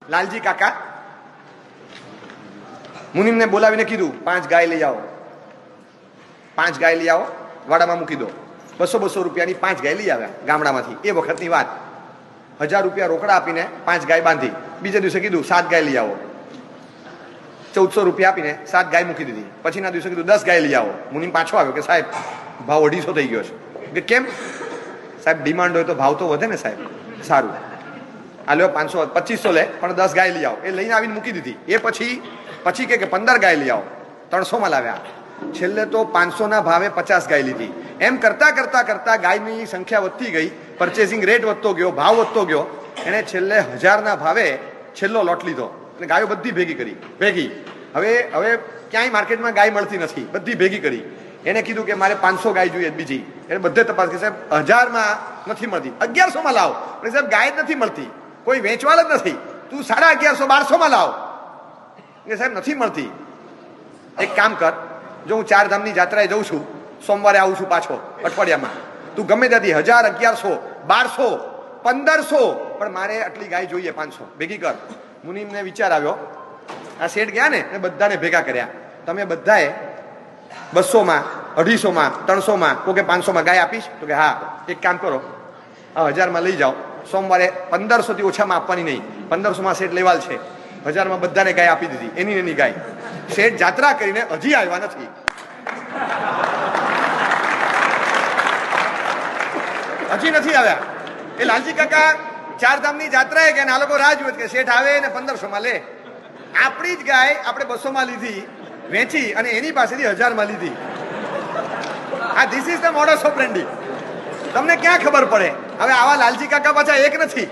લાલજી કાકા મુનિમને બોલાવીને કીધું 5 ગાય લઈ આવો, 5 ગાય લઈ આવો, વાડામાં મૂકી દો. 200 રૂપિયાની 5 ગાય લઈ આવ્યા ગામડામાંથી. એ વખતની વાત. 1000 રૂપિયા રોકડા આપીને 5 ગાય બાંધી. બીજા દિવસે કીધું 7 ગાય લઈ આવો, 1400 રૂપિયા આપીને 7 ગાય મૂકી દીધી. પછીના દિવસે કીધું 10 ગાય લઈ આવો. મુનિમ પાછો આવ્યો કે સાહેબ ભાવ 250 થઈ ગયો છે. કે કેમ? સાહેબ ડિમાન્ડ હોય તો ભાવ તો વધે ને સાહેબ. સારું, આ લ્યો 500 2500 લે, પણ 10 ગાય લઈ આવો. એ લઈને આવીને મૂકી દીધી. એ પછી કે 15 ગાય લઈ આવો, 300 માં લાવ્યા. છેલ્લે તો 500 ના ભાવે 50 ગાય લીધી. એમ કરતા કરતા કરતા ગાયની સંખ્યા વધતી ગઈ, પરચેસિંગ રેટ વધતો ગયો, ભાવ વધતો ગયો. એને છેલ્લે 1000 ના ભાવે છેલ્લો લોટ લીધો અને ગાયો બધી ભેગી. હવે ક્યાંય માર્કેટમાં ગાય મળતી નથી, બધી ભેગી કરી. એને કીધું કે મારે 500 ગાય જોઈએ બીજી. એને બધે તપાસ કરી, સાહેબ 1000 માં નથી મળતી, 1100 માં લાવો. પણ સાહેબ ગાય જ નથી મળતી, કોઈ વેચવાળ જ નથી, તું 1150 1200 માં લાવો. કે સાહેબ નથી મળતી. એક કામ કર, જો હું 4 ધામની જાત્રાએ જઉં છું, સોમવારે આવું છું પાછો અઠવાડિયામાં, તું ગમે ત્યાંથી 1000 1100 1200 1500, પણ મારે આટલી ગાય જોઈએ 500 ભેગી કર. મુનિમને વિચાર આવ્યો, આ શેઠ ગયા ને એ બધાને ભેગા કર્યા. તમે બધાએ 200 માં 250 માં 300 માં તો કે 500 માં ગાય આપીશ? તો કે હા. એક કામ કરો, આ 1000 માં લઈ જાઓ, સોમવારે 1500 થી ઓછામાં આપવાની નહીં. 1500 માં શેઠ લેવાલ છે, 1000 માં બધાને ગાય આપી દીધી, એની ગાય. શેઠ જાત્રા કરીને હજી આવ્યા નથી. હજી નથી આવ્યા. એ લાલજી કાકા 4 ધામની જાત્રાએ ગયા, આ લોકો રાહ જુએ કે શેઠ આવે ને 1500 માં લે. આપણી જ ગાય આપણે 200 માં લીધી, વેચી, અને એની પાસેથી 1000 માં લીધી. આ this is the modus operandi. તમને ક્યાં ખબર પડે? હવે આવા લાલજી કાકા પાછા એક નથી,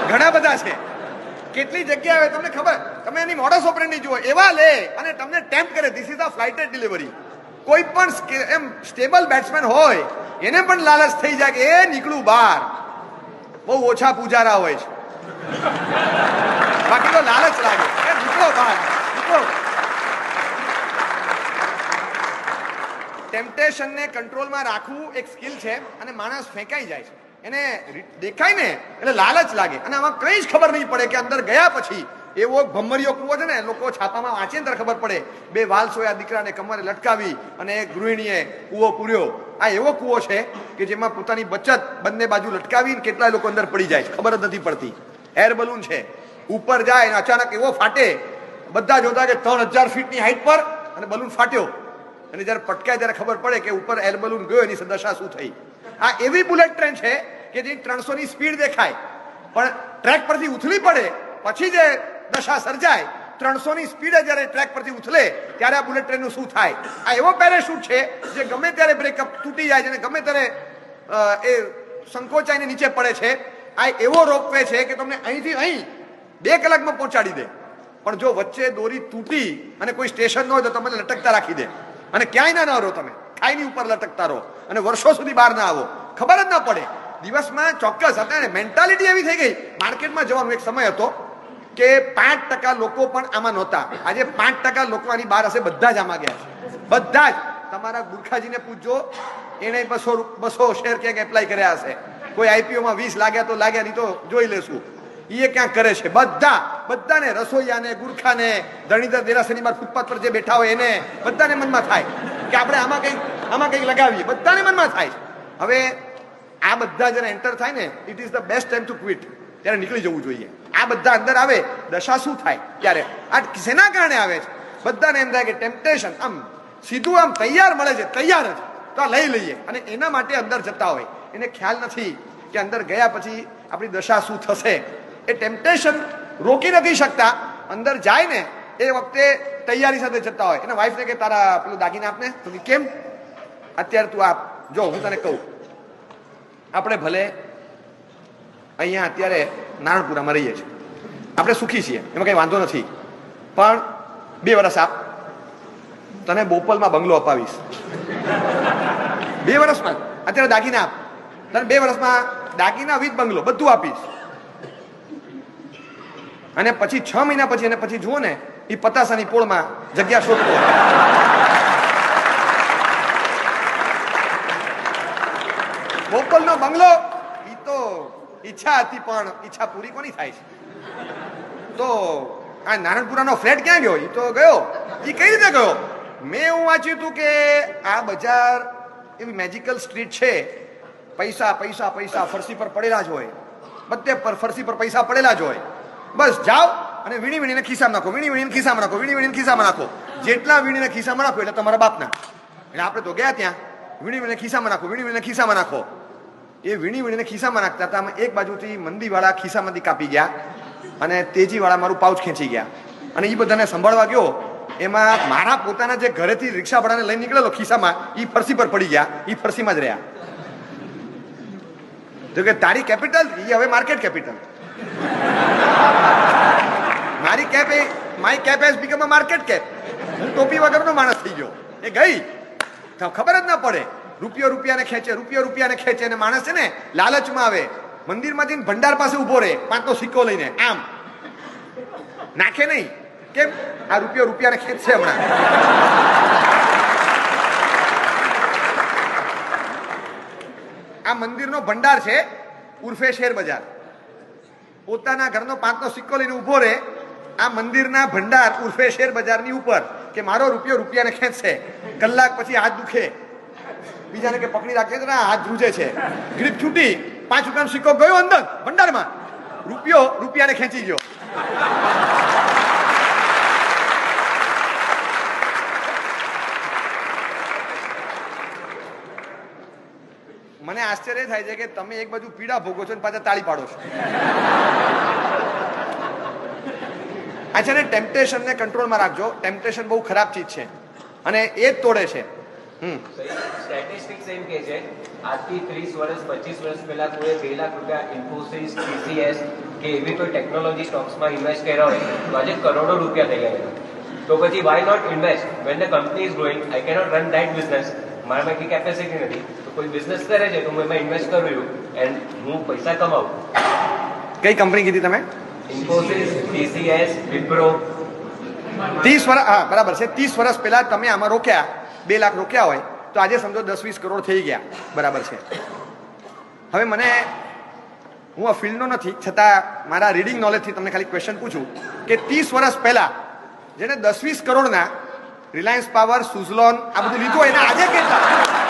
ઘણા બધા છે. કેટલી જગ્યાએ તમને ખબર, તમે એની મોડસ ઓપરેન્ડી જુઓ, એવા લે અને તમને ટેમ્પ કરે. This is the flighted delivery. કોઈ પણ એમ સ્ટેબલ બેટ્સમેન હોય એને પણ લાલચ થઈ જાય કે એ નીકળું બહાર. બહુ ઓછા પૂજારા હોય છે, બાકી તો લાલચ લાગે એ નીકળો બહાર, નીકળો. ટેમ્પટેશનને કંટ્રોલમાં રાખવું એક સ્કિલ છે, અને માણસ ફેંકાઈ જાય છે. એને દેખાય ને એટલે લાલચ લાગે, અને આમાં કઈ જ ખબર નહીં પડે કે અંદર ગયા પછી એવો ભમરીયો કૂવો છે ને, લોકો છાપામાં વાંચે ને ખબર પડે, 2 વાલ સોયા દીકરાને કમરે લટકાવી અને એક ગૃહિણીએ કૂવો પૂર્યો. આ એવો કૂવો છે કે જેમાં પોતાની બચત બંને બાજુ લટકાવીને કેટલાય લોકો અંદર પડી જાય છે, ખબર જ નથી પડતી. એર બલૂન છે, ઉપર જાય અને અચાનક એવો ફાટે, બધા જોતા કે 3000 ફીટની હાઈટ પર, અને બલૂન ફાટ્યો. અને જયારે પટકાય ત્યારે ખબર પડે કે ઉપર એર બલૂન ગયો, એની દશા શું થઈ. આ એવી બુલેટ ટ્રેન છે કે જે 300 ની સ્પીડ દેખાય, પણ ટ્રેક પરથી ઉથલી પડે પછી જે દશા સર્જાય, 300 ની સ્પીડે જયારે ટ્રેક પરથી ઉથલે ત્યારે આ બુલેટ ટ્રેનનું શું થાય. આ એવો પેરાશૂટ છે જે ગમે ત્યારે બ્રેકઅપ તૂટી જાય છે અને ગમે ત્યારે એ સંકોચાઈને નીચે પડે છે. આ એવો રોપવે છે કે તમને અહીંથી અહીં 2 કલાકમાં પહોંચાડી દે, પણ જો વચ્ચે દોરી તૂટી અને કોઈ સ્ટેશન ન હોય તો તમને લટકતા રાખી દે, અને ક્યાંય ના રહો, તમે ખાઈની ઉપર લટકતા રહો અને વર્ષો સુધી બહાર ના આવો, ખબર જ ના પડે. દિવસમાં ચોક્કસ અત્યારે મેન્ટાલિટી એવી થઈ ગઈ. માર્કેટમાં જવાનો એક સમય હતો કે 5% લોકો પણ આમાં નહોતા. આજે 5% લોકો આની બહાર હશે, બધા જ આમાં ગયા છે, બધા જ. તમારા ગુરખાજીને પૂછજો, એને 200 શેર ક્યાંક એપ્લાય કર્યા હશે. કોઈ આઈપીઓમાં 20 લાગ્યા તો લાગ્યા, નહીં તો જોઈ લેશું. એ ક્યાંક કરે છે. બધાને, રસોઈયાને, ગુરખાને, ધણીધર દેરાસરની બાર ફૂટપાથ પર જે બેઠા હોય એને બધાને મનમાં થાય કે આપણે આમાં કંઈક લગાવીએ, બધાને મનમાં થાય. હવે આ બધા જયારે એન્ટર થાય ને, it is the best time to quit. ત્યારે નીકળી જવું જોઈએ. આ બધા અંદર આવે, દશા શું થાય ત્યારે? આ શેના કારણે આવે છે? બધાને એમ થાય કે ટેમ્પટેશન આમ સીધું આમ તૈયાર મળે છે, તૈયાર જ તો આ લઈ લઈએ, અને એના માટે અંદર જતા હોય. એને ખ્યાલ નથી કે અંદર ગયા પછી આપણી દશા શું થશે. એ ટેમ્પટેશન રોકી નથી શકતા. અંદર જાય ને એ વખતે તૈયારી સાથે જતા હોય. એના વાઈફને કે તારા પેલું દાગીના આપને. તો કેમ અત્યારે તું આપ? જો હું તને કહું, આપણે ભલે અહીંયા અત્યારે નારણપુરામાં રહીએ છીએ, આપણે સુખી છીએ, એમાં કંઈ વાંધો નથી, પણ 2 વર્ષ આપ, તને બોપલમાં બંગલો અપાવીશ. 2 વર્ષમાં અત્યારે દાગીના આપ, તને 2 વર્ષમાં દાગીના વિથ બંગલો બધું આપીશ. અને પછી 6 મહિના પછી, અને પછી જુઓ ને એ પતાસાની પોળમાં જગ્યા શોધતો. બોપલનો બંગલો, એ તો ઈચ્છા હતી પણ ઈચ્છા પૂરી કોની થાય છે? તો આ નારણપુરાનો ફ્લેટ ક્યાં ગયો? એ તો ગયો. એ કઈ રીતે ગયો? મેં એવું વાંચ્યું હતું કે આ બજાર એવી મેજિકલ સ્ટ્રીટ છે, પૈસા પૈસા પૈસા ફરસી પર પડેલા જ હોય, બધે પર ફરસી પર પૈસા પડેલા જ હોય. બસ જાઓ અને વીણી વીણીને ખિસ્સામાં નાખો, વીણી વીણીને ખિસ્સામાં નાખો, વીણી વીણીને ખિસ્સામાં નાખો. જેટલા વીણીને ખિસ્સામાં નાખો એટલે તમારા બાપના. એટલે આપણે તો ગયા ત્યાં વીણી વીણીને ખિસ્સામાં નાખો, વીણી વીણીને ખિસ્સામાં નાખો. એ વીણી વીણીને ખિસ્સામાં નાખતા હતા. એક બાજુથી મંદીવાળા ખિસ્સામાંથી કાપી ગયા અને તેજીવાળા મારું પાઉચ ખેંચી ગયા. અને એ બધાને સંભાળવા ગયો, એમાં મારા પોતાના જે ઘરેથી રિક્ષાવાળાને લઈને નીકળેલો ખિસ્સામાં એ ફરસી પર પડી ગયા. એ ફરસીમાં જ રહ્યા. જો કે તારી કેપિટલ એ હવે માર્કેટ કેપિટલ. મારી કેપ એ my cap has become a market cap. હું ટોપી વગરનો માણસ થઈ ગયો. એ ગઈ ખબર જ ના પડે. રૂપિયો રૂપિયાને ખેંચે, રૂપિયો રૂપિયાને ખેંચે. અને માણસ છે ને લાલચમાં આવે, મંદિરમાંથી ભંડાર પાસે ઉભો રહે 5નો સિક્કો લઈને, આમ નાખે નહીં. કેમ? આ રૂપિયો રૂપિયાને ખેંચશે હમણાં. આ મંદિરનો ભંડાર છે ઉર્ફે શેર બજાર. પોતાના ઘરનો 5નો સિક્કો લઈને ઉભો રહે આ મંદિરના ભંડાર ઉર્ફે શેર બજારની ઉપર કે મારો રૂપિયો રૂપિયાને ખેંચશે. કલાક પછી હાથ દુખે, બીજાને કે પકડી રાખે છે, હાથ ધ્રુજે છે, ગ્રીપ છૂટી, 5 રૂપિયાનો સિક્કો ગયો અંદર ભંડારમાં, રૂપિયો રૂપિયાને ખેંચી ગયો. મને આશ્ચર્ય થાય છે કે તમે એક બાજુ પીડા ભોગો છો અને પાછા તાળી પાડો છો. આ છે ને ટેમ્પટેશનને કંટ્રોલમાં રાખજો. ટેમ્પટેશન બહુ ખરાબ ચીજ છે અને એ જ તોડે છે. સ્ટેટિસ્ટિક્સ એમ કે છે આજથી 30 વર્ષ 25 વર્ષ પહેલા કોઈ 2 લાખ રૂપિયા ઇન્ફોસિસ, TCS કે એવી કોઈ ટેકનોલોજી સ્ટોક્સમાં ઇન્વેસ્ટ કર્યા હોય તો આજે કરોડો રૂપિયા થઈ ગયા. તો પછી why not invest when the company is growing? I cannot run that business. મારામાં એટલી કેપેસિટી નથી. તો કોઈ બિઝનેસ કરે છે તો હું એમાં ઇન્વેસ્ટ કરું એન્ડ હું પૈસા કમાવું. કઈ કંપની કીધી તમે? ઇન્ફોસિસ, TCS, વિપ્રો. 30 વર્ષ, હા બરાબર છે. 30 વર્ષ પહેલા તમે આમાં રોક્યા, 2 લાખ રોક્યા હોય તો આજે સમજો 10-20 કરોડ થઈ ગયા. બરાબર છે. હવે મને, હું આ ફિલ્ડનો નથી છતાં મારા રીડિંગ નોલેજથી તમને ખાલી ક્વેશ્ચન પૂછું કે 30 વર્ષ પહેલા જેને 10-20 કરોડના રિલાયન્સ પાવર, સુઝલોન આ બધું લીધું હોય એને આજે કેટલા?